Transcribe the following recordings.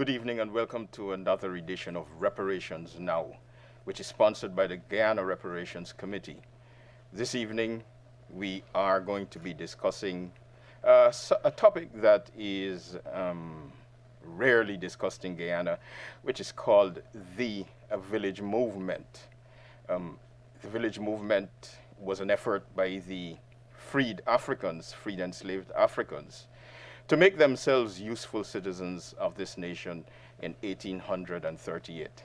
Good evening and welcome to another edition of Reparations Now, which is sponsored by the Guyana Reparations Committee. This evening, we are going to be discussing a topic that is rarely discussed in Guyana, which is called the village movement. The village movement was an effort by the freed enslaved Africans, to make themselves useful citizens of this nation in 1838.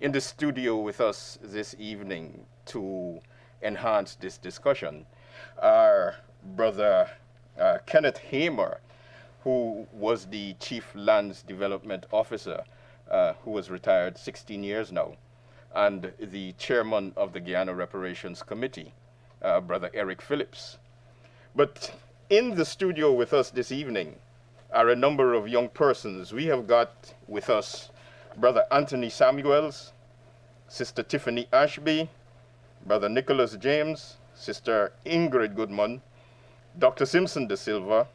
In the studio with us this evening to enhance this discussion are Brother Kenneth Hamer, who was the Chief Lands Development Officer, who was retired 16 years now, and the Chairman of the Guyana Reparations Committee, Brother Eric Phillips. But in the studio with us this evening are a number of young persons. We have got with us Brother Anthony Samuels, Sister Tiffany Ashby, Brother Nicholas James, Sister Ingrid Goodman, Dr. Simpson De Silva,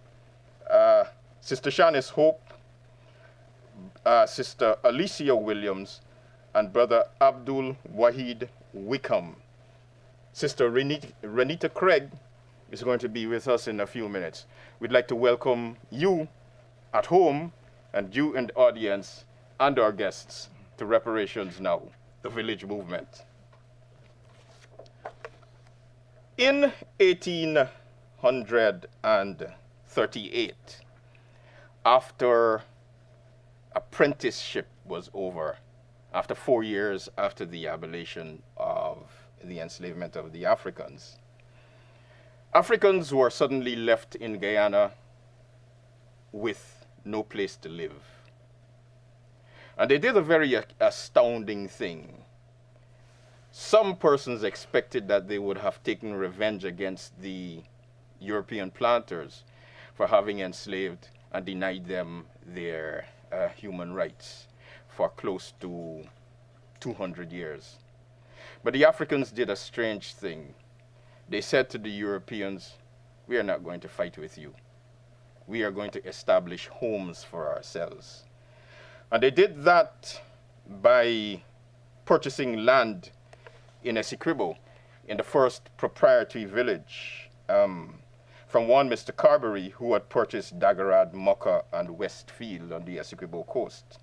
Sister Shanice Hope, Sister Alicia Williams, and Brother Abdul Wahid Wickham. Sister Renita Craig is going to be with us in a few minutes. We'd like to welcome you at home and you in the audience and our guests to Reparations Now, the village movement. In 1838, after apprenticeship was over, after 4 years after the abolition of the enslavement of the Africans were suddenly left in Guyana with no place to live. And they did a very astounding thing. Some persons expected that they would have taken revenge against the European planters for having enslaved and denied them their human rights for close to 200 years. But the Africans did a strange thing. They said to the Europeans, "We are not going to fight with you. We are going to establish homes for ourselves." And they did that by purchasing land in Essequibo, in the first proprietary village, from one Mr. Carberry, who had purchased Dagarad, Mocha, and Westfield on the Essequibo coast.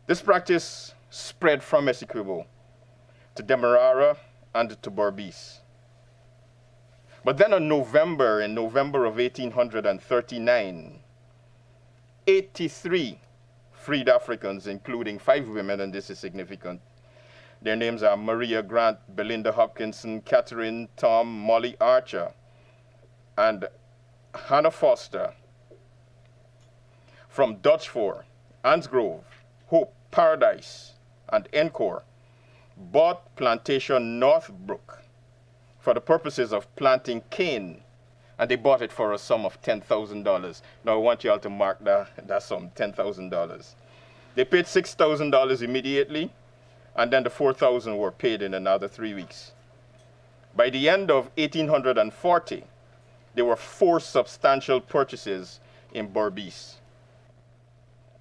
This practice spread from Essequibo to Demerara and to Berbice. But then in November of 1839, 83 freed Africans, including 5 women, and this is significant. Their names are Maria Grant, Belinda Hopkinson, Catherine, Tom, Molly Archer, and Hannah Foster, from Dutchford, Ansgrove, Hope, Paradise, and Encore, bought plantation Northbrook for the purposes of planting cane, and they bought it for a sum of $10,000. Now I want you all to mark that sum, $10,000. They paid $6,000 immediately, and then the $4,000 were paid in another 3 weeks. By the end of 1840, there were 4 substantial purchases in Berbice.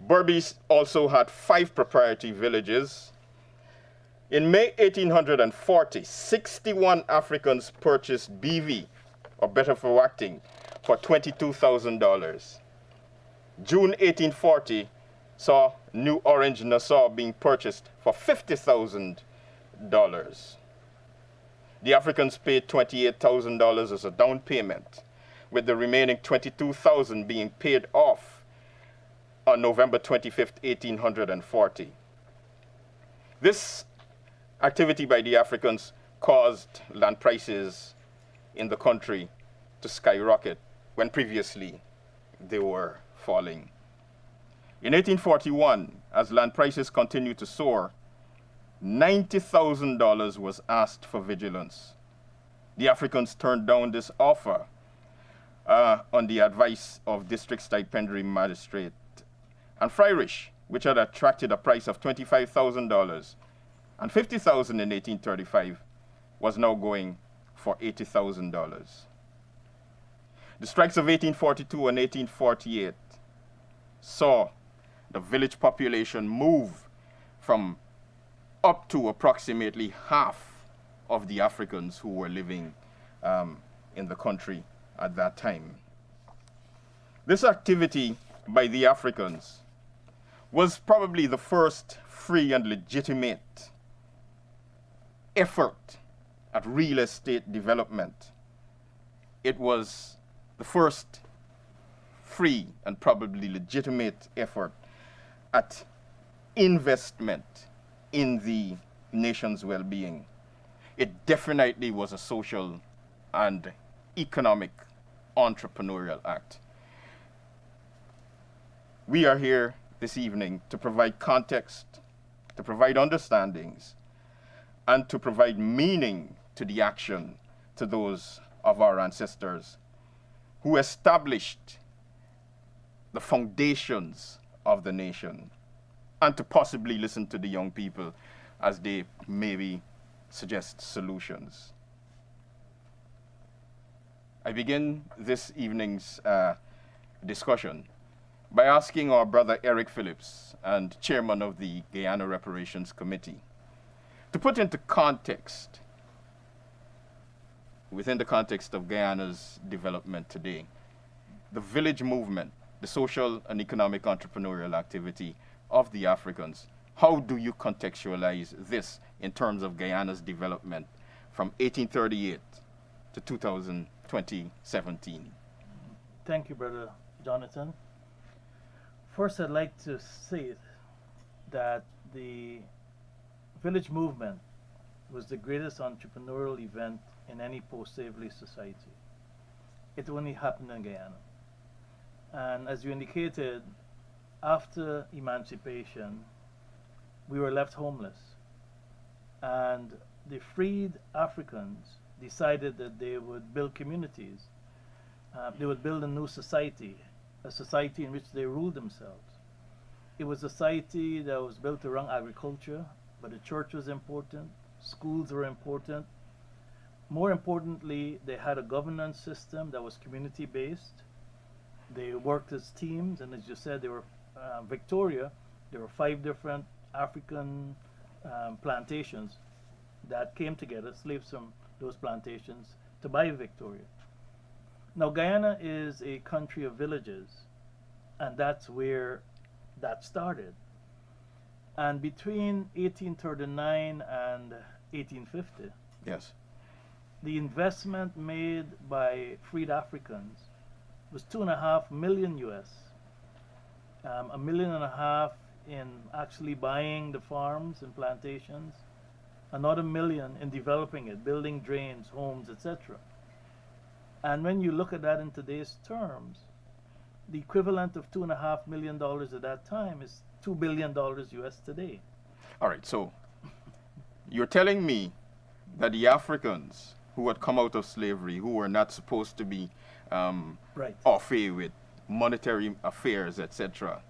Berbice also had 5 proprietary villages. In May 1840, 61 Africans purchased BV, or better for acting, for $22,000. June 1840 saw New Orange, Nassau being purchased for $50,000. The Africans paid $28,000 as a down payment, with the remaining $22,000 being paid off on November 25th, 1840. This activity by the Africans caused land prices in the country to skyrocket when previously they were falling. In 1841, as land prices continued to soar, $90,000 was asked for vigilance. The Africans turned down this offer on the advice of District Stipendiary Magistrate and Frierish, which had attracted a price of $25,000, and $50,000 in 1835 was now going for $80,000. The strikes of 1842 and 1848 saw the village population moved from up to approximately half of the Africans who were living in the country at that time. This activity by the Africans was probably the first free and legitimate effort at real estate development. It was the first free and probably legitimate effort at investment in the nation's well-being. It definitely was a social and economic entrepreneurial act. We are here this evening to provide context, to provide understandings, and to provide meaning to the action to those of our ancestors who established the foundations of the nation, and to possibly listen to the young people as they maybe suggest solutions. I begin this evening's discussion by asking our brother Eric Phillips, and chairman of the Guyana Reparations Committee, to put into context, within the context of Guyana's development today, the village movement, the social and economic entrepreneurial activity of the Africans. How do you contextualize this in terms of Guyana's development from 1838 to 2017? Thank you, Brother Jonathan. First, I'd like to say that the village movement was the greatest entrepreneurial event in any post-slavery society. It only happened in Guyana. And as you indicated, after emancipation, we were left homeless. And the freed Africans decided that they would build communities. They would build a new society, a society in which they ruled themselves. It was a society that was built around agriculture, but the church was important, schools were important. More importantly, they had a governance system that was community-based. They worked as teams, and as you said, they were Victoria. There were 5 different African plantations that came together, slaves from those plantations, to buy Victoria. Now, Guyana is a country of villages, and that's where that started. And between 1839 and 1850, Yes. the investment made by freed Africans was $2.5 million US. $1.5 million in actually buying the farms and plantations, another $1 million in developing it, building drains, homes, etc. And when you look at that in today's terms, the equivalent of $2.5 million at that time is $2 billion US today. All right, so you're telling me that the Africans who had come out of slavery, who were not supposed to be Right. au fait with monetary affairs, etc.,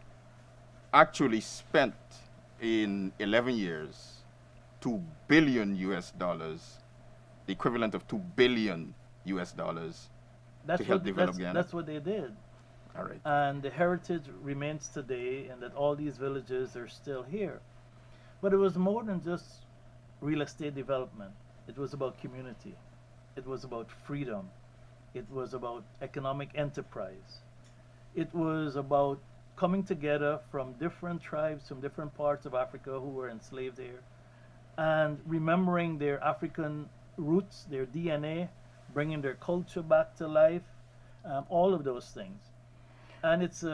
actually spent in 11 years $2 billion US, the equivalent of $2 billion US to help develop Guyana. That's what they did. All right. And the heritage remains today, and that all these villages are still here. But it was more than just real estate development. It was about community. It was about freedom. It was about economic enterprise. It was about coming together from different tribes from different parts of Africa who were enslaved here, and remembering their African roots, their DNA, bringing their culture back to life, all of those things. And it's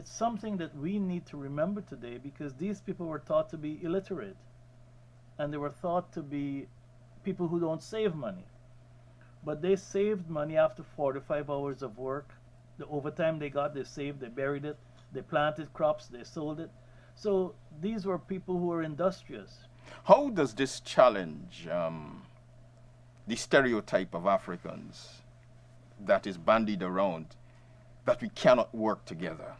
something that we need to remember today, because these people were thought to be illiterate, and they were thought to be people who don't save money. But they saved money after 45 hours of work. The overtime they got, they saved, they buried it, they planted crops, they sold it. So these were people who were industrious. How does this challenge the stereotype of Africans that is bandied around, that we cannot work together?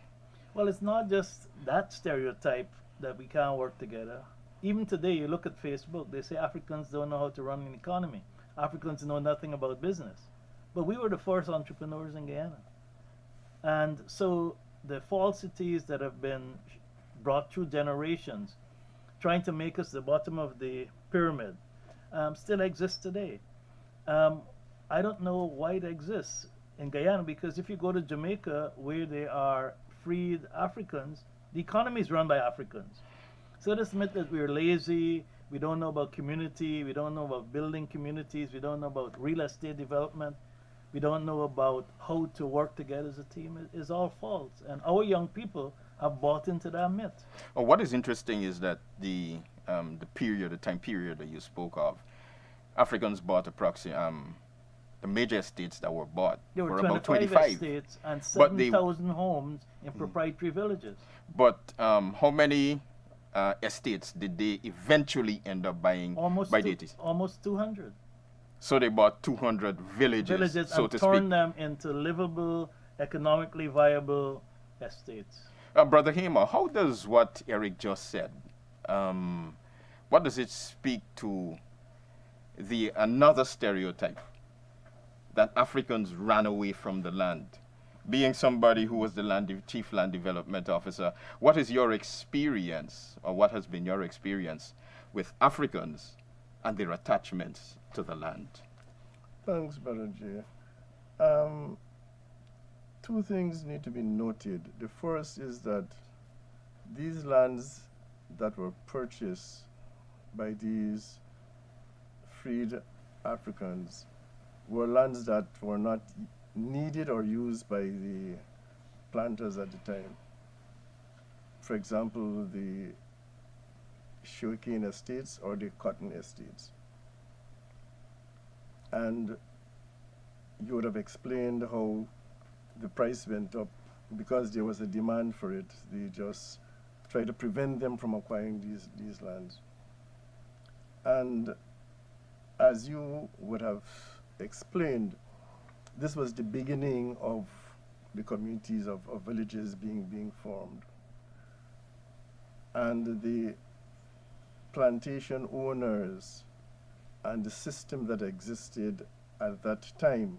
Well, it's not just that stereotype that we can't work together. Even today, you look at Facebook, they say Africans don't know how to run an economy. Africans know nothing about business. But we were the first entrepreneurs in Guyana. And so the falsities that have been brought through generations, trying to make us the bottom of the pyramid, still exists today. Um, I don't know why it exists in Guyana, because if you go to Jamaica, where they are freed Africans, the economy is run by Africans. So this admit that we're lazy, we don't know about community, we don't know about building communities, we don't know about real estate development, we don't know about how to work together as a team is all false. And our young people have bought into that myth. Well, what is interesting is that the time period that you spoke of, Africans bought approximately the major estates that were bought There were were about 25 25. estates and But they 7,000 homes in proprietary villages. But how many estates did they eventually end up buying Almost by the 80s? almost 200 So they bought 200 villages, so and to turned speak. them into livable, economically viable estates. Brother Hamer, how does what Eric just said, what does it speak to the another stereotype that Africans ran away from the land? Being somebody who was the chief land development officer, what is your experience, or what has been your experience with Africans and their attachments to the land? Thanks, Brother J. Two things need to be noted. The first is that these lands that were purchased by these freed Africans were lands that were not needed or used by the planters at the time. For example, the sugarcane estates or the cotton estates. And you would have explained how the price went up because there was a demand for it. They just tried to prevent them from acquiring these lands. And as you would have explained, this was the beginning of the communities of villages being formed. And the plantation owners and the system that existed at that time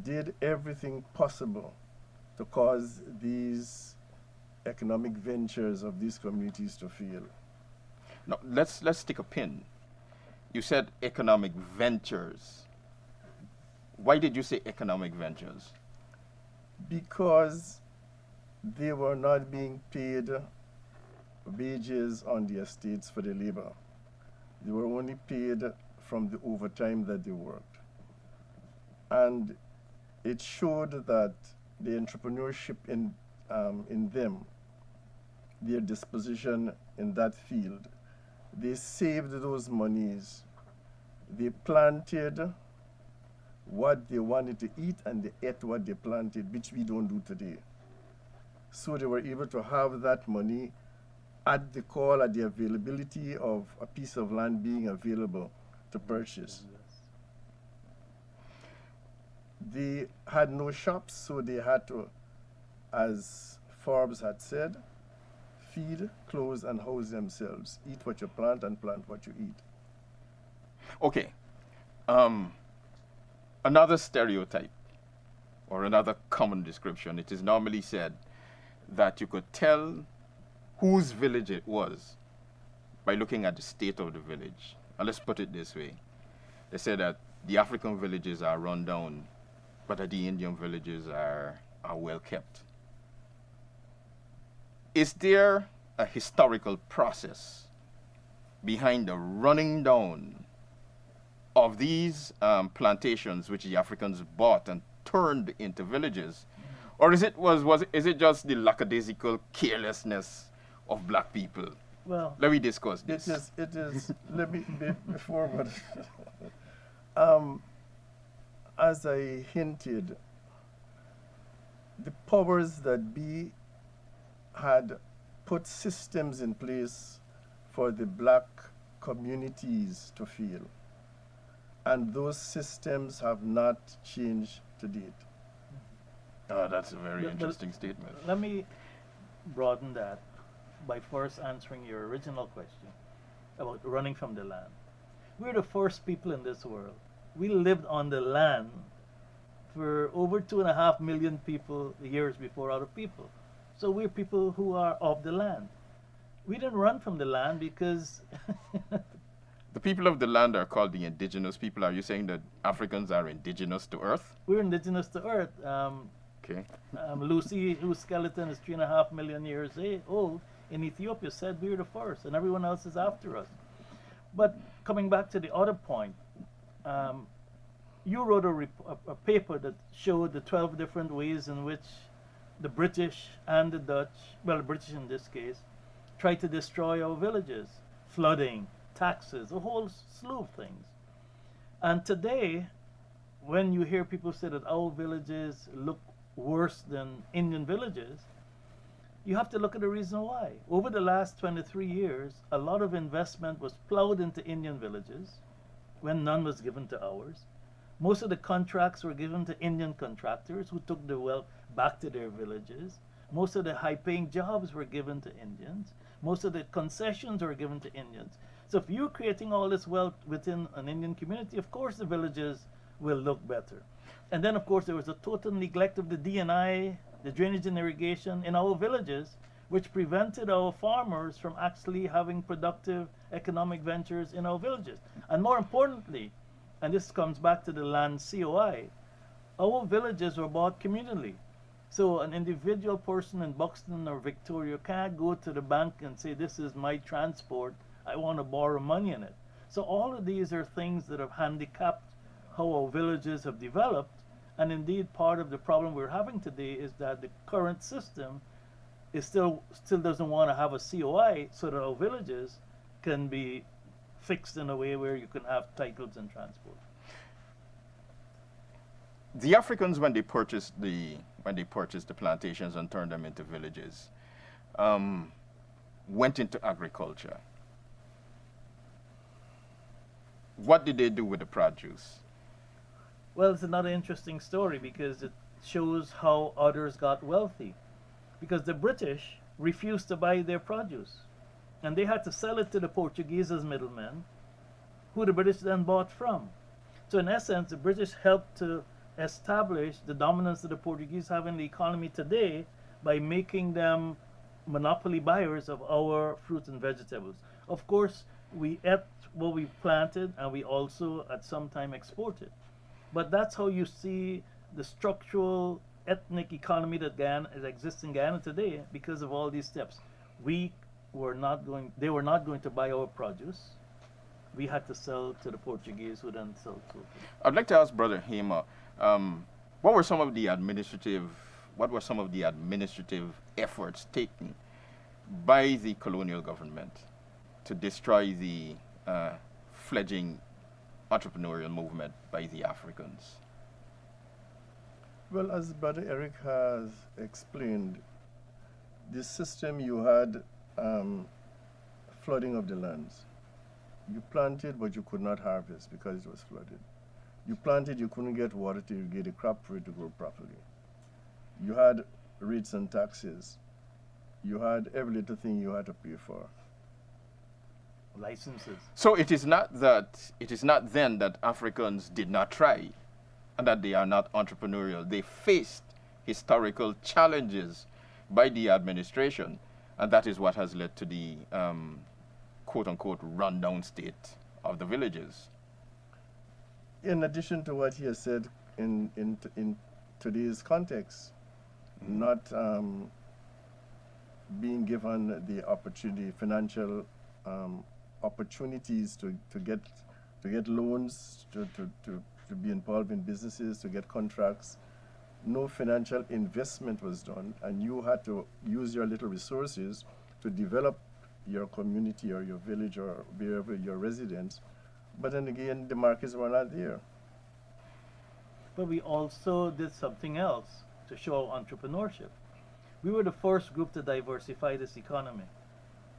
did everything possible to cause these economic ventures of these communities to fail. Now, let's take a pin. You said economic ventures. Why did you say economic ventures? Because they were not being paid wages on the estates for the labor. They were only paid from the overtime that they worked. And it showed that the entrepreneurship in them, their disposition in that field, they saved those monies. They planted what they wanted to eat and they ate what they planted, which we don't do today. So they were able to have that money at the call, at the availability of a piece of land being available to purchase. They had no shops, so they had to, as Forbes had said, feed, clothe, and house themselves. Eat what you plant and plant what you eat. Okay. Another stereotype or another common description, it is normally said that you could tell whose village it was by looking at the state of the village. And let's put it this way. They say that the African villages are run down, but that the Indian villages are well kept. Is there a historical process behind the running down of these plantations which the Africans bought and turned into villages? Or is it just the lackadaisical carelessness of black people? Well, Let me discuss this. It is, before, as I hinted, the powers that be had put systems in place for the black communities to feel. And those systems have not changed to date. Oh, that's a very interesting statement. Let me broaden that by first answering your original question about running from the land. We're the first people in this world. We lived on the land for over 2.5 million years before other people. So we're people who are of the land. We didn't run from the land because The people of the land are called the indigenous people. Are you saying that Africans are indigenous to Earth? we're indigenous to Earth. Okay. Lucy, whose skeleton is 3.5 million years old, in Ethiopia said we're the first, and everyone else is after us. But coming back to the other point, you wrote a paper that showed the 12 different ways in which the British and the Dutch, well, the British in this case, tried to destroy our villages. Flooding, taxes, a whole slew of things. And today, when you hear people say that our villages look worse than Indian villages, you have to look at the reason why. Over the last 23 years, a lot of investment was plowed into Indian villages when none was given to ours. Most of the contracts were given to Indian contractors who took the wealth back to their villages. Most of the high-paying jobs were given to Indians. Most of the concessions were given to Indians. So if you're creating all this wealth within an Indian community, of course the villages will look better. And then, of course, there was a total neglect of the D&I, the drainage and irrigation in our villages, which prevented our farmers from actually having productive economic ventures in our villages. And more importantly, and this comes back to the land COI, our villages were bought communally. So an individual person in Buxton or Victoria can't go to the bank and say, this is my transport, I want to borrow money in it. So all of these are things that have handicapped how our villages have developed. And indeed, part of the problem we're having today is that the current system is still doesn't want to have a COI so that our villages can be fixed in a way where you can have titles and transport. The Africans, when they purchased the plantations and turned them into villages, went into agriculture. What did they do with the produce? Well, it's another interesting story because it shows how others got wealthy. Because the British refused to buy their produce, and they had to sell it to the Portuguese as middlemen, who the British then bought from. So in essence, the British helped to establish the dominance that the Portuguese have in the economy today by making them monopoly buyers of our fruits and vegetables. Of course, we ate what we planted, and we also at some time exported. But that's how you see the structural ethnic economy that exists in Guyana today because of all these steps. They were not going to buy our produce. We had to sell to the Portuguese, who then sold to us. I'd like to ask Brother Hema, what were some of the administrative efforts taken by the colonial government to destroy the fledgling entrepreneurial movement by the Africans? Well, as Brother Eric has explained, this system you had flooding of the lands. You planted, but you could not harvest because it was flooded. You planted, you couldn't get water to irrigate the crop for it to grow properly. You had rates and taxes. You had every little thing you had to pay for. Licenses. So it is not then that Africans did not try and that they are not entrepreneurial. They faced historical challenges by the administration, and that is what has led to the quote-unquote rundown state of the villages. In addition to what he has said in today's context, not being given the opportunity, financial opportunities to get loans, to be involved in businesses, to get contracts. No financial investment was done, and you had to use your little resources to develop your community or your village or wherever your residents. But then again, the markets were not there. But we also did something else to show entrepreneurship. We were the first group to diversify this economy.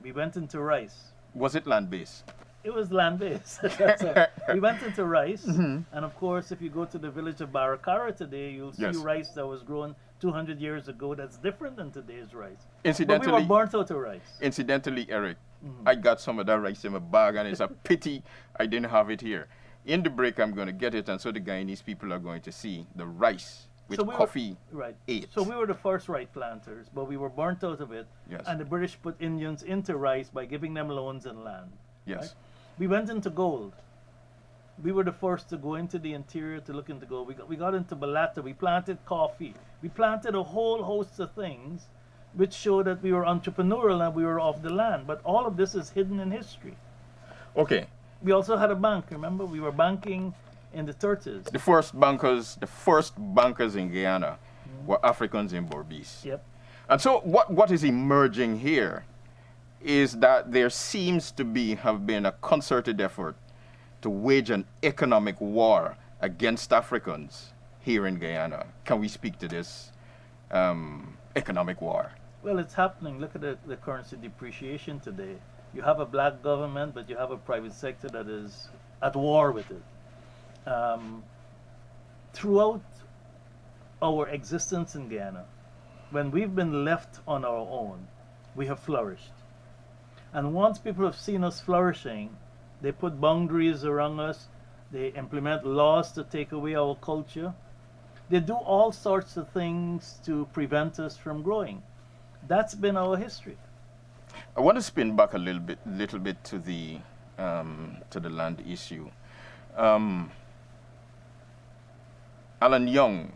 We went into rice. Was it land-based? It was land-based. We went into rice, and of course, if you go to the village of Baracara today, you'll see rice that was grown 200 years ago that's different than today's rice. Incidentally, but we were burnt out of rice. Incidentally, Eric, I got some of that rice in my bag, and it's a pity I didn't have it here. In the break, I'm going to get it, and so the Guyanese people are going to see the rice with So we were- coffee Right. 8. So we were the first rice planters, but we were burnt out of it. Yes. And the British put Indians into rice by giving them loans and land. Yes. Right? We went into gold. We were the first to go into the interior to look into gold. We got into Balata. We planted coffee. We planted a whole host of things which show that we were entrepreneurial and we were off the land. But all of this is hidden in history. Okay. We also had a bank, remember? We were banking in the 30s. The first bankers in Guyana were Africans in Berbice. Yep. And so what is emerging here is that there seems to have been a concerted effort to wage an economic war against Africans here in Guyana. Can we speak to this economic war? Well, it's happening. Look at the currency depreciation today. You have a black government, but you have a private sector that is at war with it. Throughout our existence in Guyana, when we've been left on our own, we have flourished. And once people have seen us flourishing, they put boundaries around us, they implement laws to take away our culture, they do all sorts of things to prevent us from growing. That's been our history. I want to spin back a little bit to the land issue. Alan Young,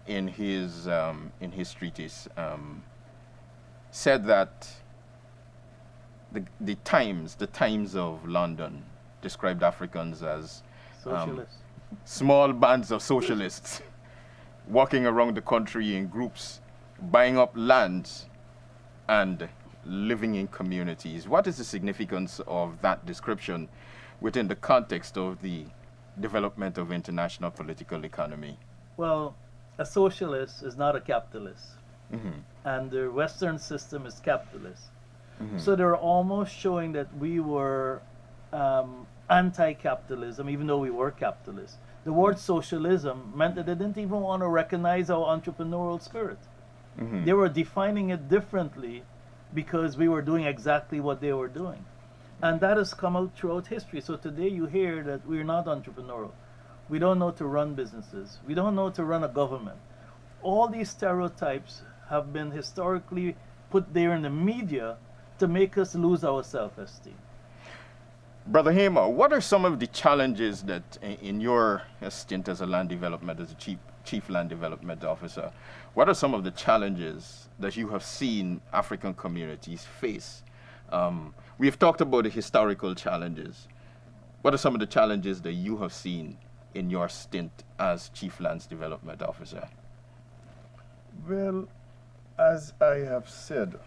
in his treatise, said that the Times of London described Africans as Socialists. small bands of socialists walking around the country in groups, buying up lands and living in communities. What is the significance of that description within the context of the development of international political economy? Well, a socialist is not a capitalist, Mhm. and the Western system is capitalist. Mhm. So they're almost showing that we were anti-capitalism, even though we were capitalists. The word socialism meant that they didn't even want to recognize our entrepreneurial spirit. Mhm. They were defining it differently because we were doing exactly what they were doing. And that has come out throughout history. So today you hear that we're not entrepreneurial. We don't know to run businesses. We don't know to run a government. All these stereotypes have been historically put there in the media to make us lose our self-esteem. Brother Hamer, what are some of the challenges that in your stint as a land development, as a chief land development officer, what are some of the challenges that you have seen African communities face? We have talked about the historical challenges. What are some of the challenges that you have seen in your stint as chief lands development officer? Well, as I have said,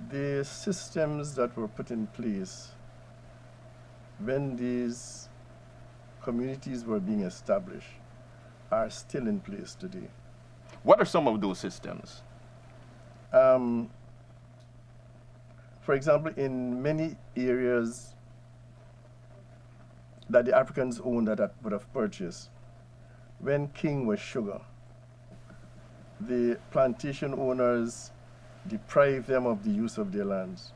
the systems that were put in place when these communities were being established are still in place today. What are some of those systems? For example, in many areas that the Africans owned that would have purchased, when king was sugar, the plantation owners deprived them of the use of their lands.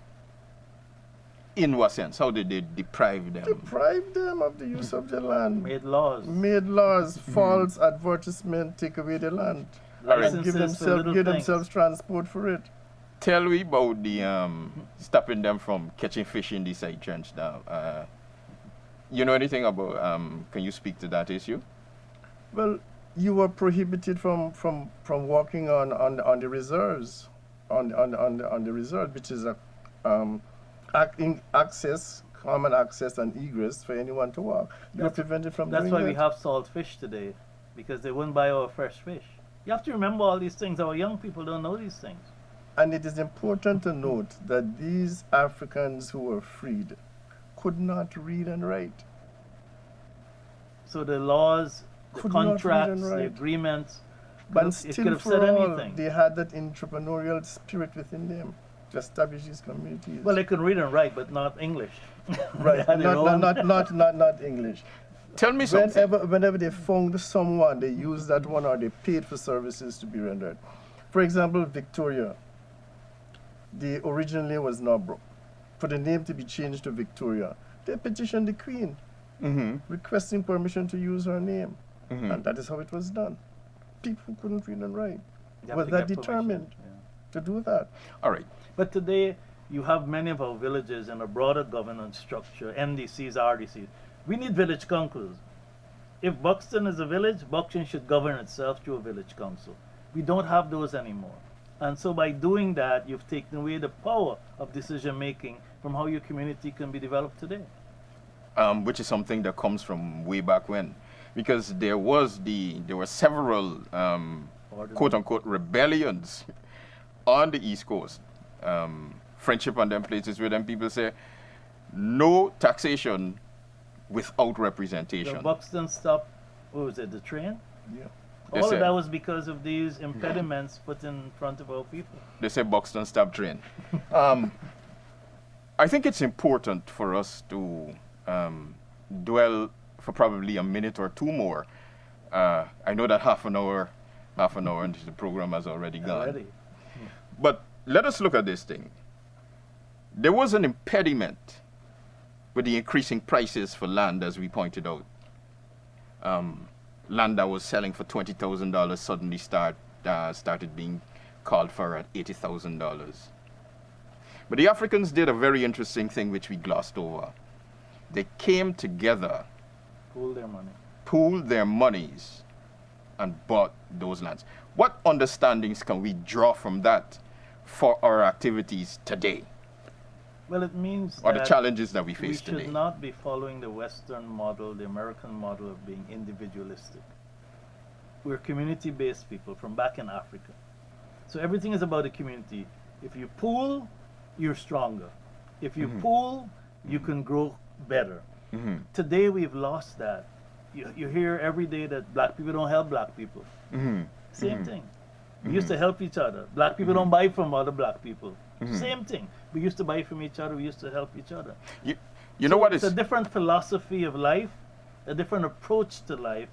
In what sense? How did they deprive them? Deprived them of the use of their land. Made laws. Made laws, false advertisement, take away the land. All right. And give Licenses for little give things. themselves transport for it. Tell me about the stopping them from catching fish in the side trench now. You know anything about, can you speak to that issue? Well, you were prohibited from walking on the reserves, on the reserve, which is a access, common access and egress for anyone to walk. You were prevented from That's doing why that. we have salt fish today, because they wouldn't buy our fresh fish. You have to remember all these things. Our young people don't know these things. And it is important to note that these Africans who were freed could not read and write. So the laws, the Could not read and contracts, the write. agreements, But it still, could have for said all, anything. they had that entrepreneurial spirit within them to establish these communities. Well, they could read and write, but not English. right, They had their own- not English. Tell me something. Whenever they found someone, they used that one or they paid for services to be rendered. For example, Victoria. The original name was Norbrook. For the name to be changed to Victoria, they petitioned the Queen, Mm-hmm. requesting permission to use her name. Mhm. And that is how it was done. people who couldn't read and write You have were to that get permission, determined yeah. to do that. All right. But today, you have many of our villages in a broader governance structure, MDCs, RDCs. We need village councils. If Buxton is a village, Buxton should govern itself through a village council. We don't have those anymore. And so by doing that, you've taken away the power of decision making from how your community can be developed today. Which is something that comes from way back when, because there were several quote unquote rebellions on the East Coast. Friendship and them places where them people say no taxation without representation. The Buxton stopped, what was it, the train? Yeah. They All say- of that was because of these impediments put in front of our people. They say Buxton stop train. I think it's important for us to dwell for probably a minute or two more. I know that half an hour into the program has already gone. Already. But let us look at this thing. There was an impediment with the increasing prices for land, as we pointed out. Land that was selling for $20,000 suddenly started being called for at $80,000. But the Africans did a very interesting thing which we glossed over. They came together, pooled their monies, and bought those lands. What understandings can we draw from that for our activities today, Well, it means or the that challenges that we we face should today? not be following the Western model, the American model of being individualistic. We're community-based people from back in Africa. So everything is about the community. If you pool, you're stronger. If you pool, you can grow better. Mhm. Today we've lost that. You hear every day that black people don't help black people. Mhm. Same thing. We used to help each other. Black people don't buy from other black people. Same thing. We used to buy from each other. We used to help each other. You know what It's is a different philosophy of life, a different approach to life,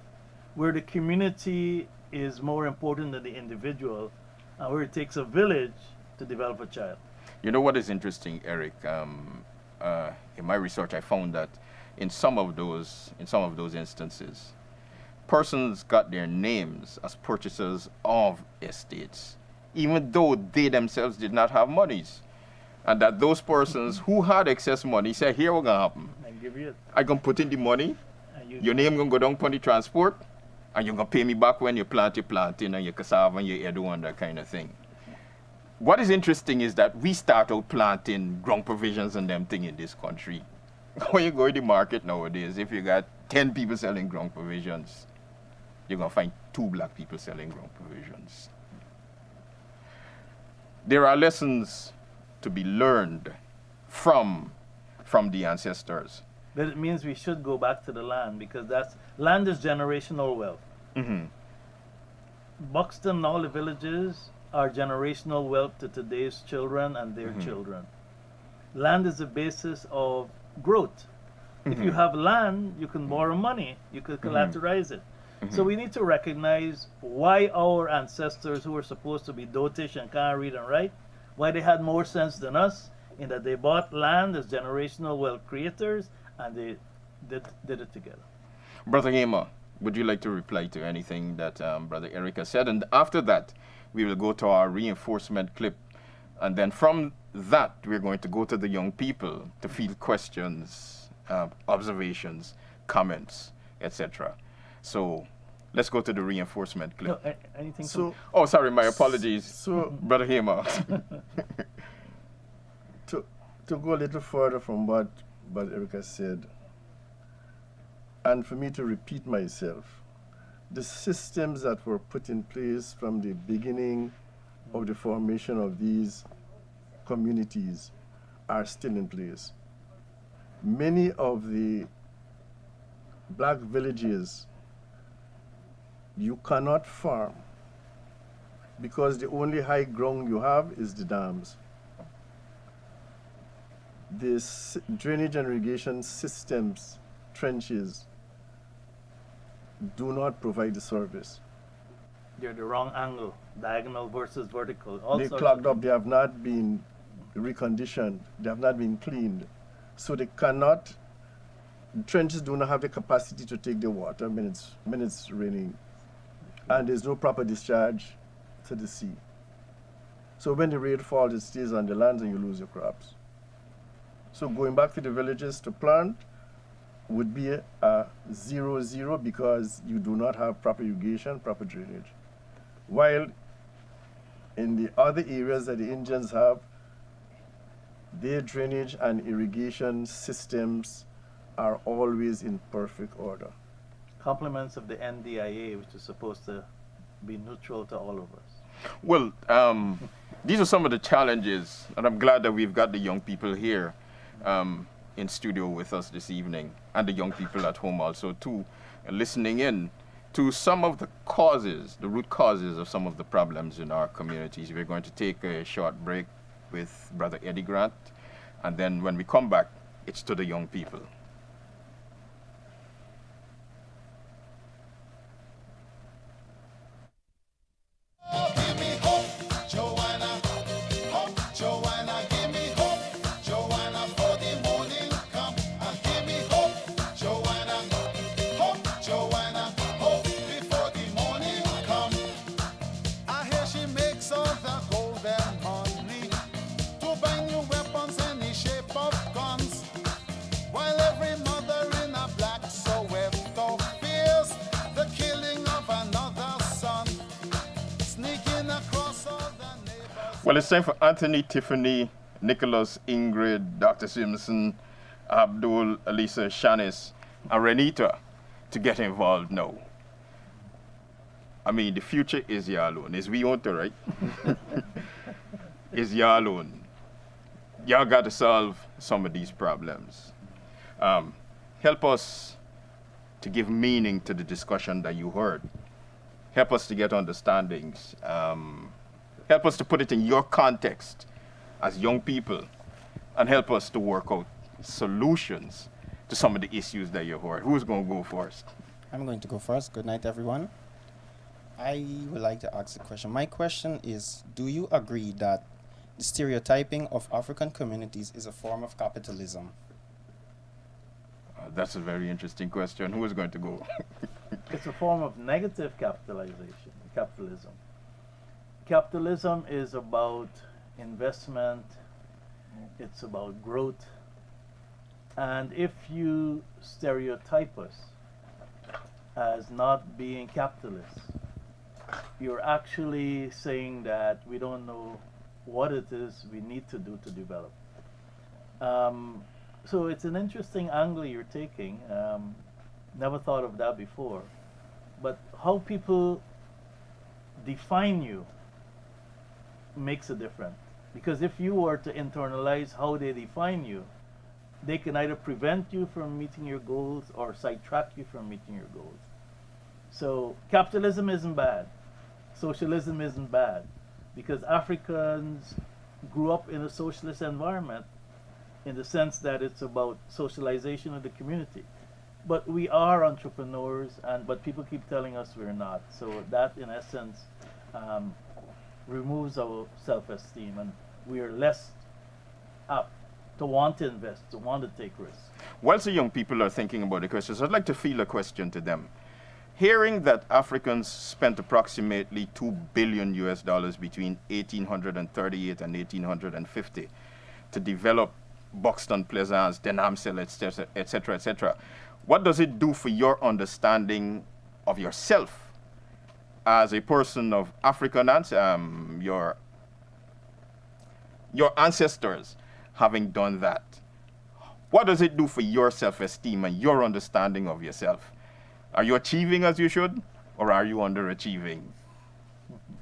where the community is more important than the individual, and where it takes a village to develop a child. You know what is interesting, Eric? In my research, I found that in some of those instances, persons got their names as purchasers of estates, even though they themselves did not have monies, and that those persons who had excess money said, "Here what gonna happen? I give you it. I gonna put in the money. And you Your name gonna go down on the transport, and you're gonna pay me back when you plant your planting and your cassava and your edo and that kind of thing." What is interesting is that we start out planting ground provisions and them thing in this country. When you go to the market nowadays, if you got 10 people selling ground provisions, you're gonna find 2 black people selling ground provisions. There are lessons to be learned from the ancestors. But it means we should go back to the land, because land is generational wealth. Mm-hmm. Buxton and all the villages are generational wealth to today's children and their children. Land is the basis of growth. If you have land, you can borrow money, you could collateralize it. So we need to recognize why our ancestors, who were supposed to be dotish and can't read and write, why they had more sense than us, in that they bought land as generational wealth creators, and they did it together. Brother Gamer, would you like to reply to anything that Brother Eric has said? And after that, we will go to our reinforcement clip. And then from that, we're going to go to the young people to field questions, observations, comments, etc. So let's go to the reinforcement clip. No, anything So, Oh, sorry, my apologies, so Brother Gamer. to go a little further from what Erica said, and for me to repeat myself, the systems that were put in place from the beginning of the formation of these communities are still in place. Many of the black villages, you cannot farm because the only high ground you have is the dams. The drainage and irrigation systems, trenches, do not provide the service. They're the wrong angle, diagonal versus vertical. All They sorts clogged of up, they have not been reconditioned, they have not been cleaned. So they cannot, trenches do not have the capacity to take the water when it's raining. and there's no proper discharge to the sea. So when the rain falls, it stays on the lands and you lose your crops. So going back to the villages to plant would be a 0-0 because you do not have proper irrigation, proper drainage. While in the other areas that the Indians have, their drainage and irrigation systems are always in perfect order. Compliments of the NDIA, which is supposed to be neutral to all of us. Well, these are some of the challenges, and I'm glad that we've got the young people here in studio with us this evening, and the young people at home also too, listening in to some of the causes, the root causes of some of the problems in our communities. We're going to take a short break with Brother Eddie Grant, and then when we come back, it's to the young people. Well, it's time for Anthony, Tiffany, Nicholas, Ingrid, Dr. Simpson, Abdul, Elisa, Shanice, and Renita to get involved now. I mean, the future is your alone. It's we want to, right? It's your alone. Y'all got to solve some of these problems. Help us to give meaning to the discussion that you heard. Help us to get understandings. Help us to put it in your context as young people, and help us to work out solutions to some of the issues that you heard. Who's going to go first? I'm going to go first. Good night, everyone. I would like to ask a question. My question is, do you agree that the stereotyping of African communities is a form of capitalism? That's a very interesting question. Who is going to go? It's a form of negative capitalism. Capitalism is about investment, it's about growth, and if you stereotype us as not being capitalists, you're actually saying that we don't know what it is we need to do to develop. So it's an interesting angle you're taking. Never thought of that before. But how people define you makes a difference. Because if you were to internalize how they define you, they can either prevent you from meeting your goals or sidetrack you from meeting your goals. So capitalism isn't bad. Socialism isn't bad. Because Africans grew up in a socialist environment in the sense that it's about socialization of the community. But we are entrepreneurs, but people keep telling us we're not. So that, in essence, removes our self-esteem, and we are less apt to want to invest, to want to take risks. Whilst the young people are thinking about the questions, I'd like to field a question to them. Hearing that Africans spent approximately $2 billion between 1838 and 1850 to develop Buxton, Plaisance, Denhamsel, etc., etc., etc., what does it do for your understanding of yourself as a person of African your ancestors having done that? What does it do for your self-esteem and your understanding of yourself? Are you achieving as you should, or are you underachieving?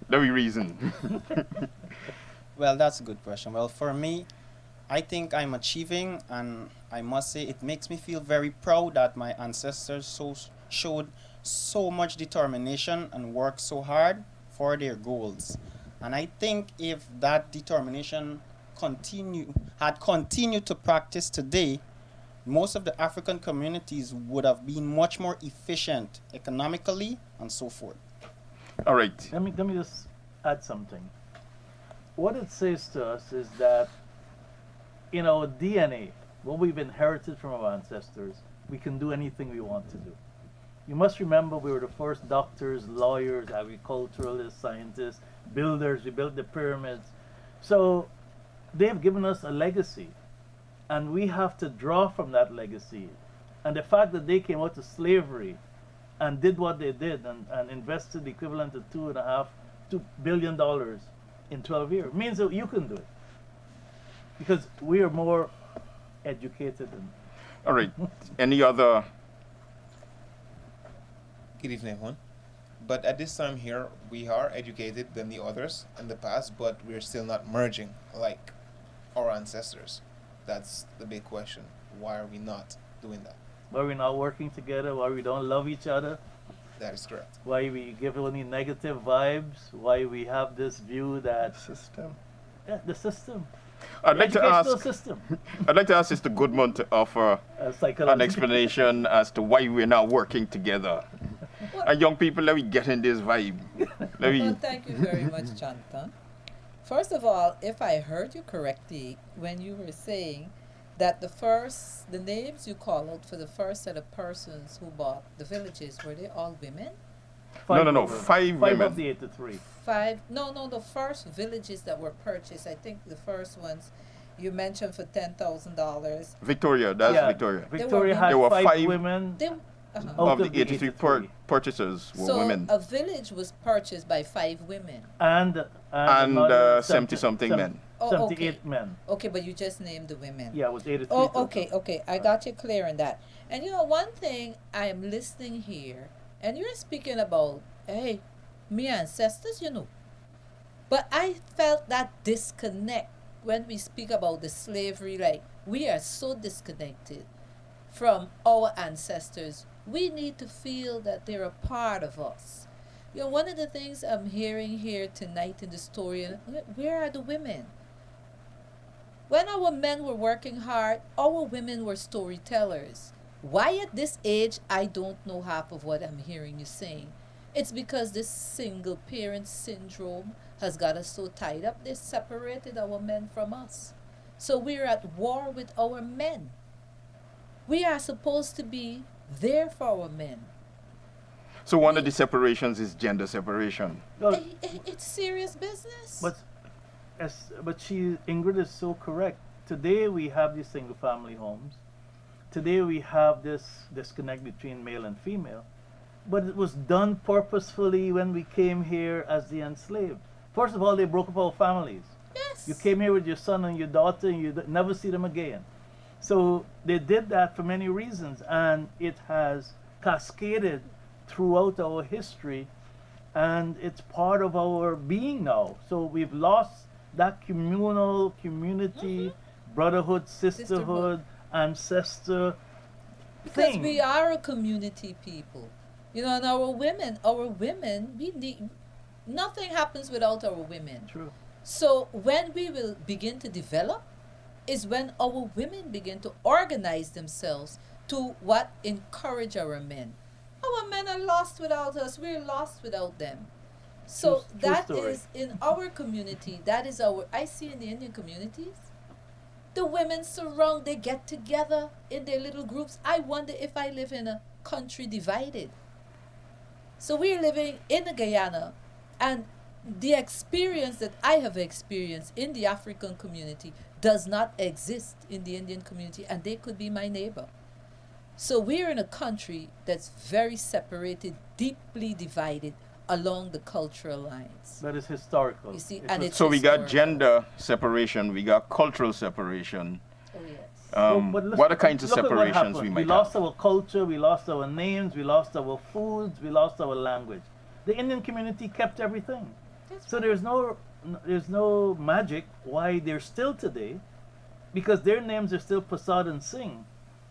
Let me reason. Well, that's a good question. Well, for me, I think I'm achieving, and I must say it makes me feel very proud that my ancestors showed so much determination and worked so hard for their goals. And I think if that determination had continued to practice today, most of the African communities would have been much more efficient economically and so forth. All right. Let me just add something. What it says to us is that in our DNA, what we've inherited from our ancestors, we can do anything we want to do. You must remember we were the first doctors, lawyers, agriculturalists, scientists, builders. We built the pyramids. So they've given us a legacy, and we have to draw from that legacy. And the fact that they came out of slavery and did what they did and invested the equivalent of $2 billion in 12 years means that you can do it. Because we are more educated than. All right. Any other? Good evening, everyone. But at this time here, we are educated than the others in the past, but we're still not merging like our ancestors. That's the big question. Why are we not doing that? Why we're not working together, why we don't love each other, That is correct. why we give only negative vibes, why we have this view that System. the system, I'd the like to educational ask. system, I'd like to ask Mr. Goodman to offer an psychological. explanation as to why we're not working together. And young people, let me get in this vibe. Let me. Well, thank you very much, Jonathan. First of all, if I heard you correctly, when you were saying that the names you called out for the first set of persons who bought the villages, were they all women? No. of them. 5 Five women. of the 83. No, the first villages that were purchased, I think the first ones you mentioned for $10,000. Victoria, that's Yeah. Victoria. Victoria had There were five, five- women. They, Out Of the of the 83 83. purchasers were so women. a village was purchased by 5 women. And And 70 something men. Oh, 78 okay. men. Okay, but you just named the women. Yeah, it was 83. Oh, total. okay. I got you clear on that. And you know, one thing I am listening here, and you're speaking about, hey, me ancestors, you know. But I felt that disconnect when we speak about the slavery, like, we are so disconnected from our ancestors. We need to feel that they're a part of us. You know, one of the things I'm hearing here tonight in the story, where are the women? When our men were working hard, our women were storytellers. Why at this age, I don't know half of what I'm hearing you saying. It's because this single parent syndrome has got us so tied up, they separated our men from us. So we're at war with our men. We are supposed to be there for our men. So one of the separations is gender separation. Well, It's serious business. but Ingrid is so correct. Today we have these single family homes. Today we have this disconnect between male and female. But it was done purposefully when we came here as the enslaved. First of all, they broke up our families. Yes. You came here with your son and your daughter, and you never see them again. So they did that for many reasons, and it has cascaded throughout our history, and it's part of our being now. So we've lost that community, brotherhood, sisterhood, ancestor Because thing. we are a community people. You know, and our women, we need, nothing happens without our women. True. So when we will begin to develop is when our women begin to organize themselves to what encourage our men. Our men are lost without us, we're lost without them. So True that story. is in our community, that is our, I see in the Indian communities, the women surround, they get together in their little groups. I wonder if I live in a country divided. So we're living in Guyana, and the experience that I have experienced in the African community does not exist in the Indian community, and they could be my neighbor. So we're in a country that's very separated, deeply divided along the cultural lines. That is historical. You see, It and was- it's So we got historical. gender separation, we got cultural separation. Oh, yes. But What are kinds of look at what separations happened. we We might lost have? our culture, we lost our names, we lost our foods, we lost our language. The Indian community kept everything. So there's no magic why they're still today, because their names are still Prasad and Singh.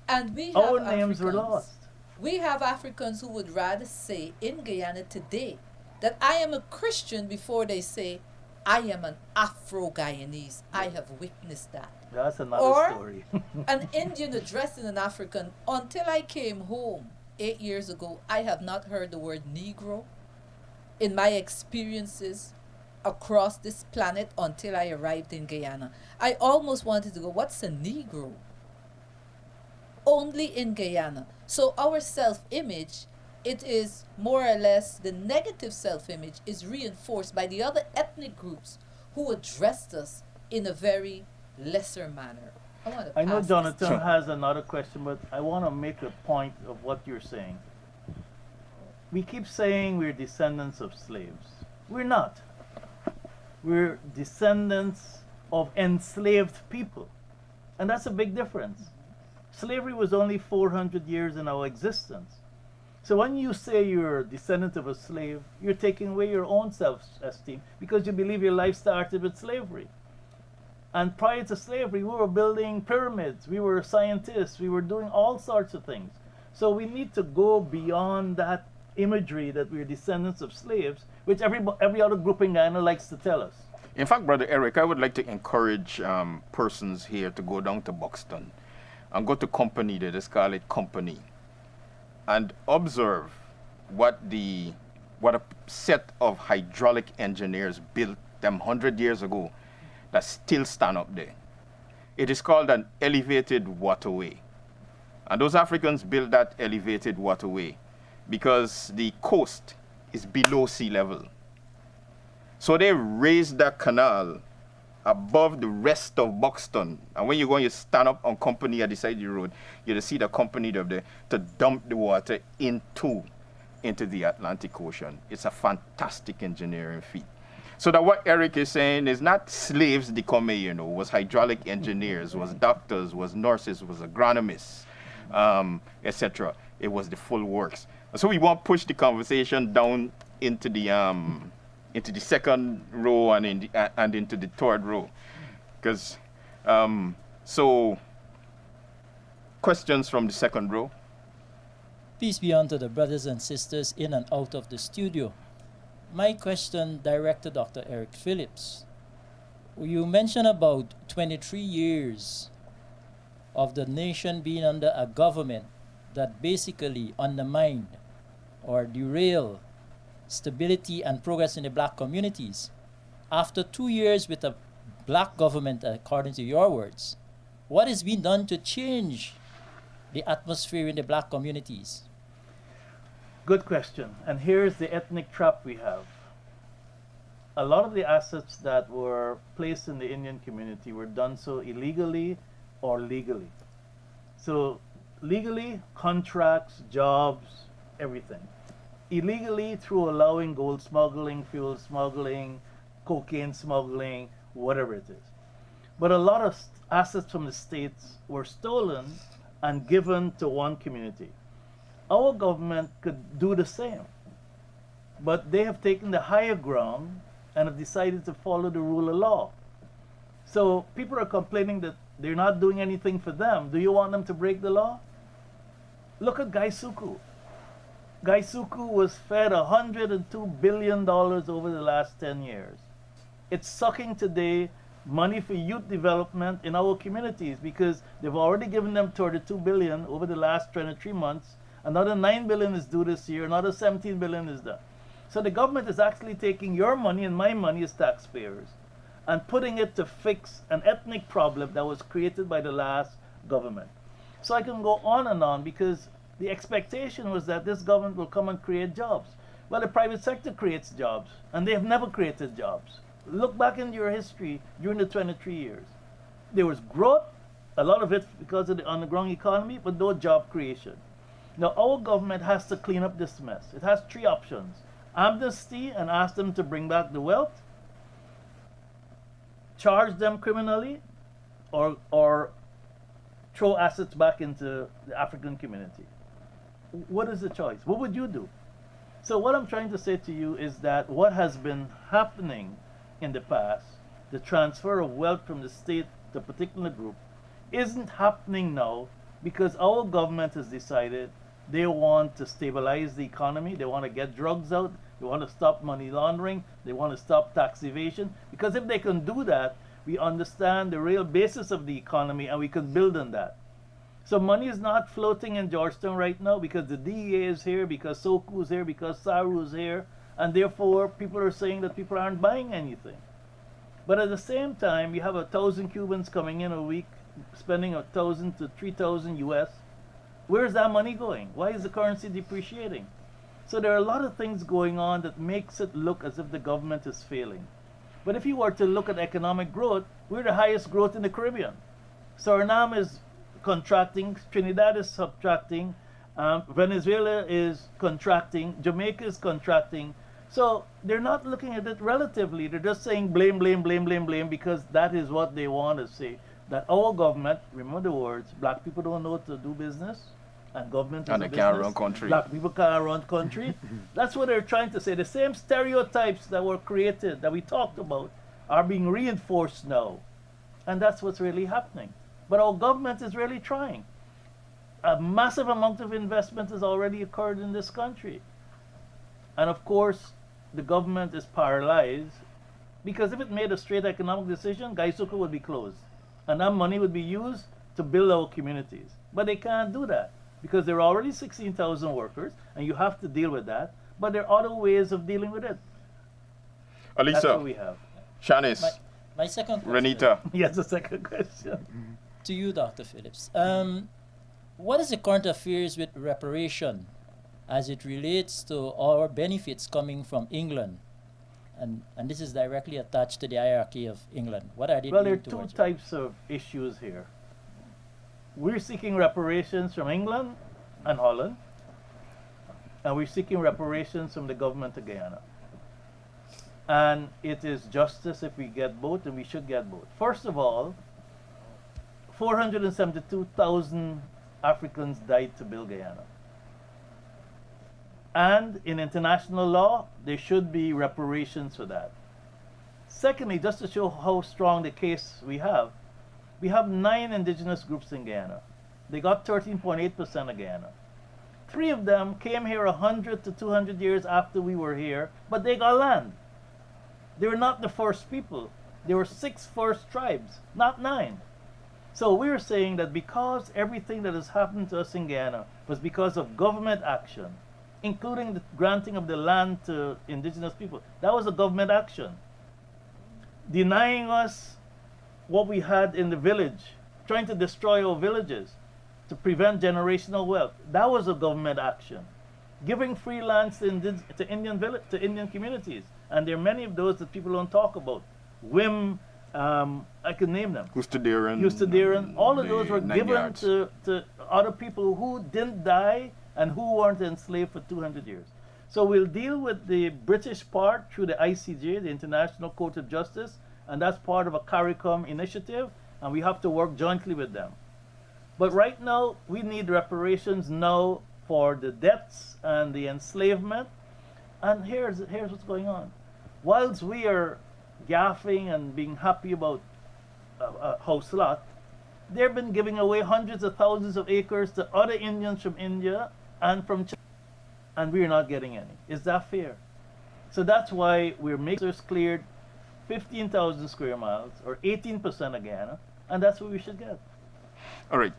And we have Our names were Africans. lost. We have Africans who would rather say in Guyana today that I am a Christian before they say I am an Afro-Guyanese. I have witnessed that. That's another Or- story. An Indian addressing an African. Until I came home 8 years ago, I have not heard the word Negro in my experiences across this planet until I arrived in Guyana. I almost wanted to go, what's a Negro? Only in Guyana. So our self-image it is more or less the negative self image is reinforced by the other ethnic groups who addressed us in a very lesser manner. I want to I know pass this Jonathan Sure. has another question, but I want to make a point of what you're saying. We keep saying we're descendants of slaves. We're not. We're descendants of enslaved people. And that's a big difference. Slavery was only 400 years in our existence. So when you say you're a descendant of a slave, you're taking away your own self-esteem because you believe your life started with slavery. And prior to slavery, we were building pyramids, we were scientists, we were doing all sorts of things. So we need to go beyond that imagery that we're descendants of slaves, which every other group in Ghana likes to tell us. In fact, Brother Eric, I would like to encourage persons here to go down to Buxton and go to Company, they just call it Company, and observe what a set of hydraulic engineers built them 100 years ago that still stand up there. It is called an elevated waterway. And those Africans built that elevated waterway because the coast is below sea level. So they raised that canal above the rest of Buxton. And when you go and you stand up on Company at the side of the road, you just see the company up there to dump the water into the Atlantic Ocean. It's a fantastic engineering feat. So that what Eric is saying is not slaves they come here, was hydraulic engineers, was doctors, was nurses, was agronomists, etc. It was the full works. So we want to push the conversation down into the second row and into the third row, because so questions from the second row. Peace be unto the brothers and sisters in and out of the studio. My question direct to Dr. Eric Phillips. You mentioned about 23 years of the nation being under a government that basically undermined or derailed stability and progress in the black communities. After 2 years with a black government, according to your words, what is being done to change the atmosphere in the black communities? Good question. And here's the ethnic trap we have. A lot of the assets that were placed in the Indian community were done so illegally or legally. So legally, contracts, jobs, everything. Illegally, through allowing gold smuggling, fuel smuggling, cocaine smuggling, whatever it is. But a lot of assets from the states were stolen and given to one community. Our government could do the same, but they have taken the higher ground and have decided to follow the rule of law. So people are complaining that they're not doing anything for them. Do you want them to break the law? Look at Gaisuku. Gaisuku was fed $102 billion over the last 10 years. It's sucking today money for youth development in our communities because they've already given them $32 billion over the last 23 months. Another $9 billion is due this year. Another $17 billion is done. So the government is actually taking your money and my money as taxpayers and putting it to fix an ethnic problem that was created by the last government. So I can go on and on because the expectation was that this government will come and create jobs. Well, the private sector creates jobs, and they have never created jobs. Look back into your history during the 23 years. There was growth, a lot of it because of the underground economy, but no job creation. Now, our government has to clean up this mess. It has three options. Amnesty and ask them to bring back the wealth, charge them criminally, or throw assets back into the African community. What is the choice? What would you do? So what I'm trying to say to you is that what has been happening in the past, the transfer of wealth from the state to a particular group, isn't happening now because our government has decided they want to stabilize the economy, they want to get drugs out, they want to stop money laundering, they want to stop tax evasion. Because if they can do that, we understand the real basis of the economy and we can build on that. So money is not floating in Georgetown right now because the DEA is here, because Soku is here, because Saru is here, and therefore people are saying that people aren't buying anything. But at the same time, you have 1,000 Cubans coming in a week, spending 1,000 to 3,000 US. Where's that money going? Why is the currency depreciating? So there are a lot of things going on that makes it look as if the government is failing. But if you were to look at economic growth, we're the highest growth in the Caribbean. Suriname is contracting, Trinidad is subtracting, Venezuela is contracting, Jamaica is contracting. So they're not looking at it relatively. They're just saying blame, blame, blame, blame, blame, because that is what they want to say. That our government, remember the words, black people don't know how to do business, and government is And a they can't business. run country. Black people can't run country. That's what they're trying to say. The same stereotypes that were created, that we talked about, are being reinforced now. And that's what's really happening. But our government is really trying. A massive amount of investment has already occurred in this country. And of course, the government is paralyzed because if it made a straight economic decision, Gaisuka would be closed. And that money would be used to build our communities. But they can't do that because there are already 16,000 workers and you have to deal with that. But there are other ways of dealing with it. That's what we Alisa, have. Shanice, My second question Renita. Yes, the second question. to you, Dr. Phillips. What is the current affairs with reparation as it relates to our benefits coming from England? And this is directly attached to the hierarchy of England. What are they Well, there are doing two towards it? types of issues here. We're seeking reparations from England and Holland, and we're seeking reparations from the government of Guyana. And it is justice if we get both, and we should get both. First of all, 472,000 Africans died to build Guyana. And in international law, there should be reparations for that. Secondly, just to show how strong the case we have 9 indigenous groups in Guyana. They got 13.8% of Guyana. 3 of them came here 100 to 200 years after we were here, but they got land. They were not the first people. There were 6 first tribes, not 9. So we were saying that because everything that has happened to us in Guyana was because of government action, including the granting of the land to indigenous people, that was a government action. Denying us what we had in the village, trying to destroy our villages to prevent generational wealth, that was a government action. Giving free lands to Indian communities, and there are many of those that people don't talk about. WIM, I can name them. Hustadiran, all of those were given to other people who didn't die and who weren't enslaved for 200 years. So we'll deal with the British part through the ICJ, the International Court of Justice, and that's part of a CARICOM initiative, and we have to work jointly with them. But right now, we need reparations now for the deaths and the enslavement. And here's what's going on. Whilst we are gaffing and being happy about house lot, they've been giving away hundreds of thousands of acres to other Indians from India and from China, and we're not getting any. Is that fair? So that's why we're making us cleared 15,000 square miles, or 18% of Guyana, and that's what we should get. All right.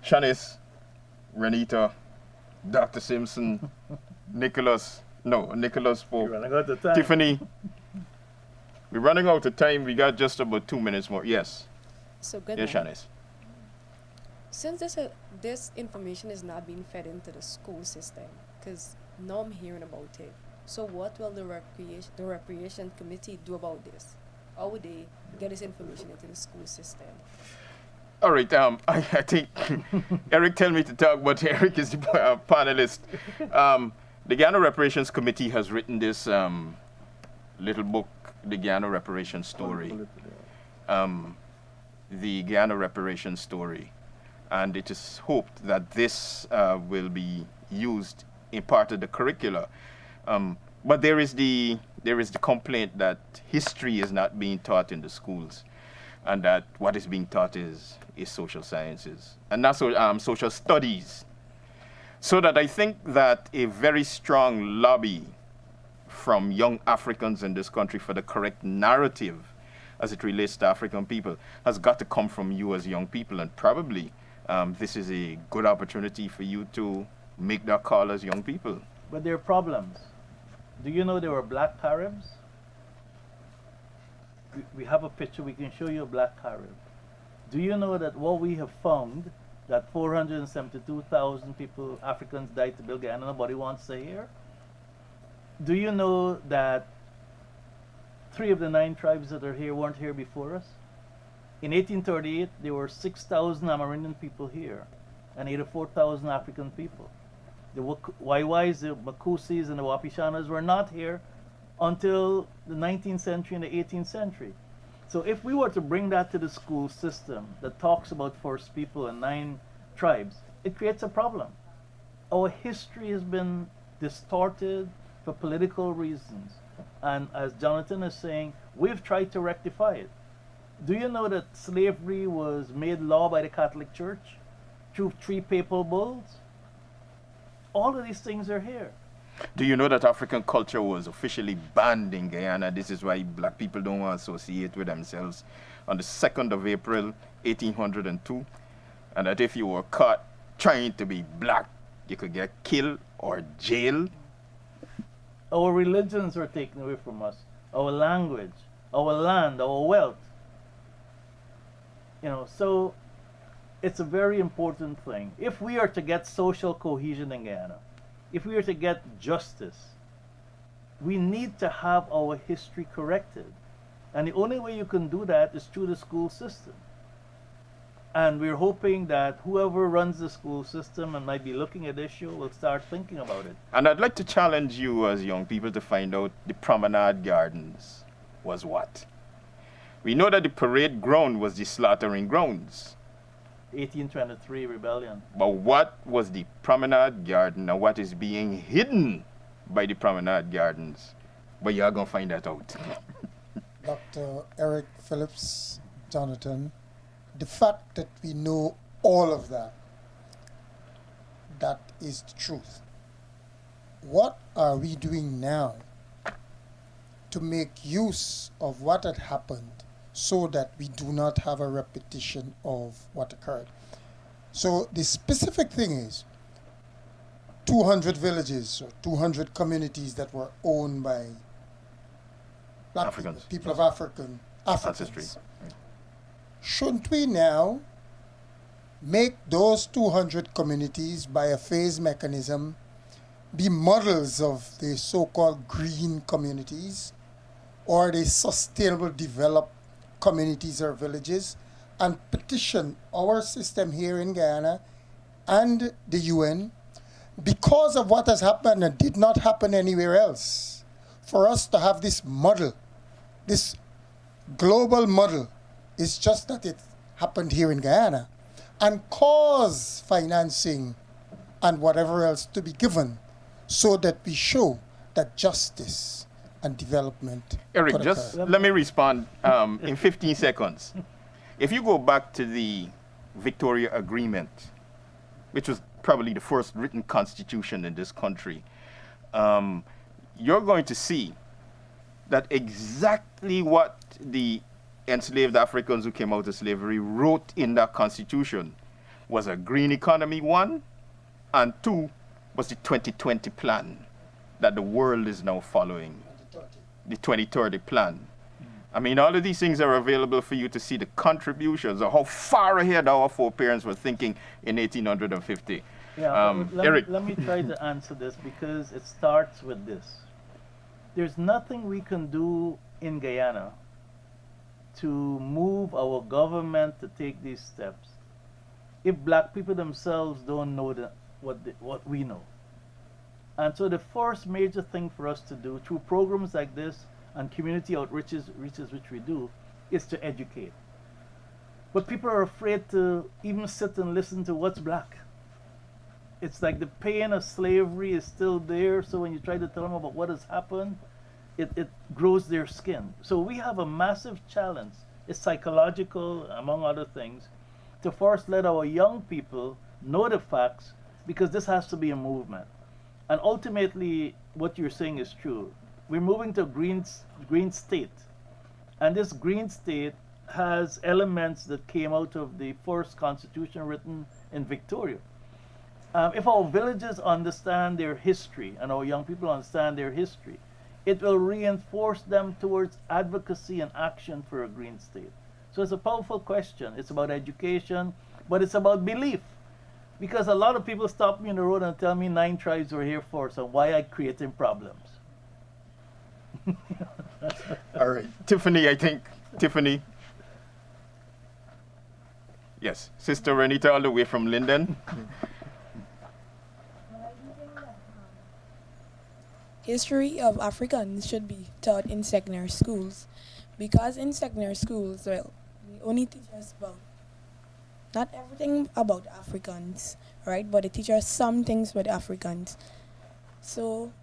Shanice, Renita, Dr. Simpson, Nicholas Pope, You're running out of time. Tiffany. We're running out of time. We got just about 2 minutes more. Yes. So good. Yes, Shanice. Since this information is not being fed into the school system, because now I'm hearing about it. So what will the Reparation Committee do about this? How would they get this information into the school system? All right. I think Eric tell me to talk, but Eric is the panelist. The Guyana Reparations Committee has written this little book, The Guyana Reparations Story. The Guyana Reparations Story. And it is hoped that this will be used in part of the curricula. But there is the complaint that history is not being taught in the schools, and that what is being taught is social sciences and not social studies. So that I think that a very strong lobby from young Africans in this country for the correct narrative as it relates to African people has got to come from you as young people, and probably this is a good opportunity for you to make that call as young people. But there are problems. Do you know there were black Caribs? We have a picture, we can show you a black Carib. Do you know that what we have found that 472,000 people, Africans, died to build Guyana, nobody wants to hear? Do you know that 3 of the 9 tribes that are here weren't here before us? In 1838, there were 6,000 Amerindian people here and 84,000 African people. The Waiwais, the Makusis, and the Wapishanas were not here until the 19th century and the 18th century. So if we were to bring that to the school system that talks about First People and 9 tribes, it creates a problem. Our history has been distorted for political reasons. And as Jonathan is saying, we've tried to rectify it. Do you know that slavery was made law by the Catholic Church through 3 papal bulls? All of these things are here. Do you know that African culture was officially banned in Guyana? This is why black people don't want to associate with themselves. On the 2nd of April, 1802, and that if you were caught trying to be black, you could get killed or jailed. Our religions were taken away from us, our language, our land, our wealth. You know, so it's a very important thing. If we are to get social cohesion in Guyana, if we are to get justice, we need to have our history corrected. And the only way you can do that is through the school system. And we're hoping that whoever runs the school system and might be looking at this issue will start thinking about it. And I'd like to challenge you as young people to find out the promenade gardens was what. We know that the parade ground was the slaughtering grounds. 1823 rebellion. But what was the promenade garden and what is being hidden by the promenade gardens? But you're going to find that out. Dr. Eric Phillips, Jonathan, the fact that we know all of that, that is the truth. What are we doing now to make use of what had happened so that we do not have a repetition of what occurred? So the specific thing is 200 villages or 200 communities that were owned by black Africans. people of Africans. Ancestry. Shouldn't we now make those 200 communities by a phase mechanism be models of the so-called green communities or the sustainable developed communities or villages, and petition our system here in Guyana and the UN, because of what has happened and did not happen anywhere else, for us to have this model, this global model. It's just that it happened here in Guyana, and cause financing and whatever else to be given so that we show that justice and development Eric, could just occur. let me respond in 15 seconds. If you go back to the Victoria Agreement, which was probably the first written constitution in this country, you're going to see that exactly what the enslaved Africans who came out of slavery wrote in that constitution was a green economy, 1, and 2 was the 2020 plan that the world is now following, the 2030 plan. I mean, all of these things are available for you to see the contributions of how far ahead our foreparents were thinking in 1850. Yeah, Eric. let me try to answer this because it starts with this. There's nothing we can do in Guyana to move our government to take these steps if black people themselves don't know what we know. And so the first major thing for us to do through programs like this and community outreaches which we do is to educate. But people are afraid to even sit and listen to what's black. It's like the pain of slavery is still there, so when you try to tell them about what has happened, it grows their skin. So we have a massive challenge. It's psychological, among other things, to first let our young people know the facts, because this has to be a movement. And ultimately, what you're saying is true. We're moving to a green state. And this green state has elements that came out of the first constitution written in Victoria. If our villages understand their history and our young people understand their history, it will reinforce them towards advocacy and action for a green state. So it's a powerful question. It's about education, but it's about belief. Because a lot of people stop me on the road and tell me 9 tribes were here first and why I creating problems. All right. Tiffany, I think. Tiffany. Yes. Sister Renita, all the way from Linden. History of Africans should be taught in secondary schools because in secondary schools, well, they only teach us about not everything about Africans, right? But they teach us some things with Africans. So,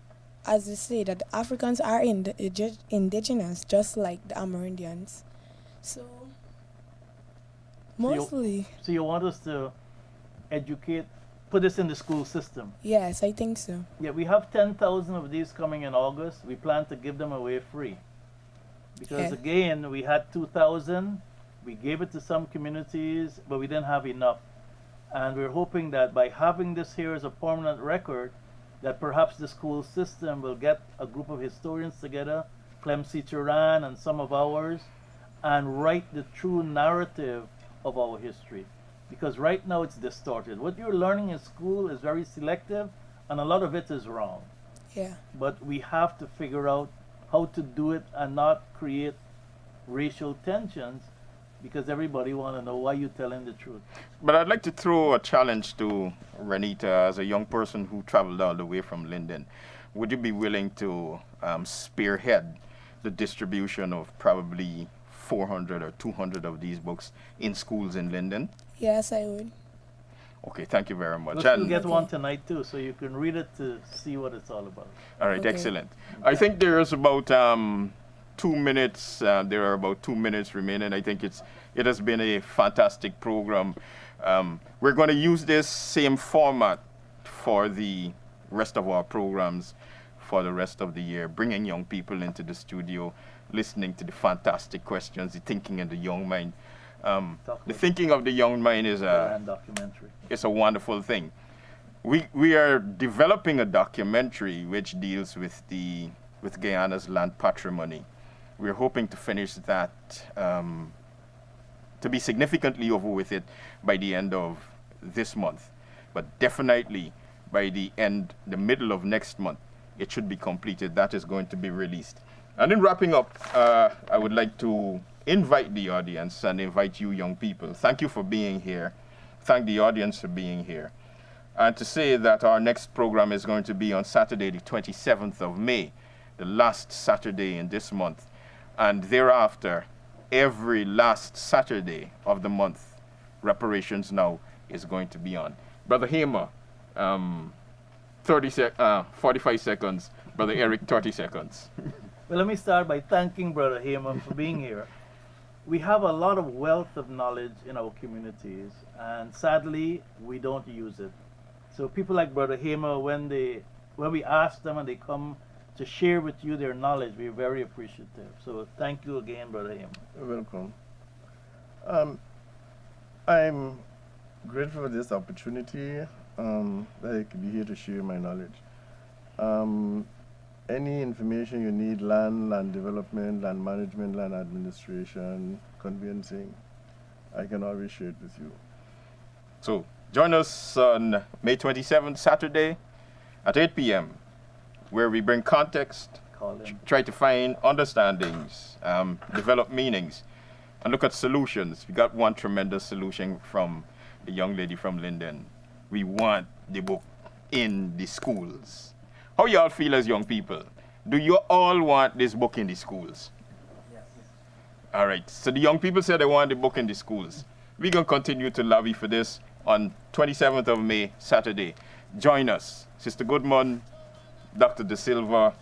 as they say, that the Africans are indigenous, just like the Amerindians. So, mostly, So you want us to educate, put this in the school system? yes, I think so. Yeah, we have 10,000 of these coming in August. We plan to give them away free. Because Yeah. again, we had 2,000, we gave it to some communities, but we didn't have enough. And we're hoping that by having this here as a permanent record, that perhaps the school system will get a group of historians together, Clem C. Turan and some of ours, and write the true narrative of our history. Because right now it's distorted. What you're learning in school is very selective, and a lot of it is wrong. Yeah. But we have to figure out how to do it and not create racial tensions, because everybody want to know why you're telling the truth. But I'd like to throw a challenge to Renita as a young person who traveled all the way from Linden. Would you be willing to spearhead the distribution of probably 400 or 200 of these books in schools in Linden? Yes, I would. Okay, thank you very much. We'll still And- get one Okay. tonight too, so you can read it to see what it's all about. All right, Okay. excellent. I think there is about 2 minutes. There are about 2 minutes remaining. I think it has been a fantastic program. We're going to use this same format for the rest of our programs for the rest of the year, bringing young people into the studio, listening to the fantastic questions, the thinking in the young mind. The thinking of the young mind is And documentary. it's a wonderful thing. We are developing a documentary which deals with Guyana's land patrimony. We're hoping to finish that, to be significantly over with it by the end of this month. But definitely by the middle of next month, it should be completed. That is going to be released. And in wrapping up, I would like to invite the audience and invite you young people. Thank you for being here. Thank the audience for being here. And to say that our next program is going to be on Saturday, the 27th of May, the last Saturday in this month. And thereafter, every last Saturday of the month, Reparations Now is going to be on. Brother Hamer, 45 seconds. Brother Eric, 30 seconds. Well, let me start by thanking Brother Heyman for being here. We have a lot of wealth of knowledge in our communities, and sadly, we don't use it. So people like Brother Heyman, when we ask them and they come to share with you their knowledge, we're very appreciative. So thank you again, Brother Heyman. You're welcome. I'm grateful for this opportunity that I could be here to share my knowledge. Any information you need, land development, land management, land administration, conveyancing, I can always share it with you. So join us on May 27th, Saturday at 8 p.m., where we bring context, Call in. try to find understandings, develop meanings, and look at solutions. We got one tremendous solution from the young lady from Linden. We want the book in the schools. How y'all feel as young people? Do you all want this book in the schools? Yes. All right. So the young people said they want the book in the schools. We're going to continue to lobby for this on 27th of May, Saturday. Join us. Sister Goodman, Dr. De Silva,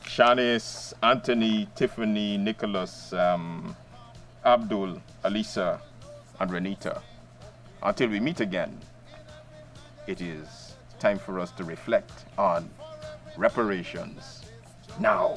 Shanice, Anthony, Tiffany, Nicholas, Abdul, Alisa, and Renita. Until we meet again, it is time for us to reflect on reparations now.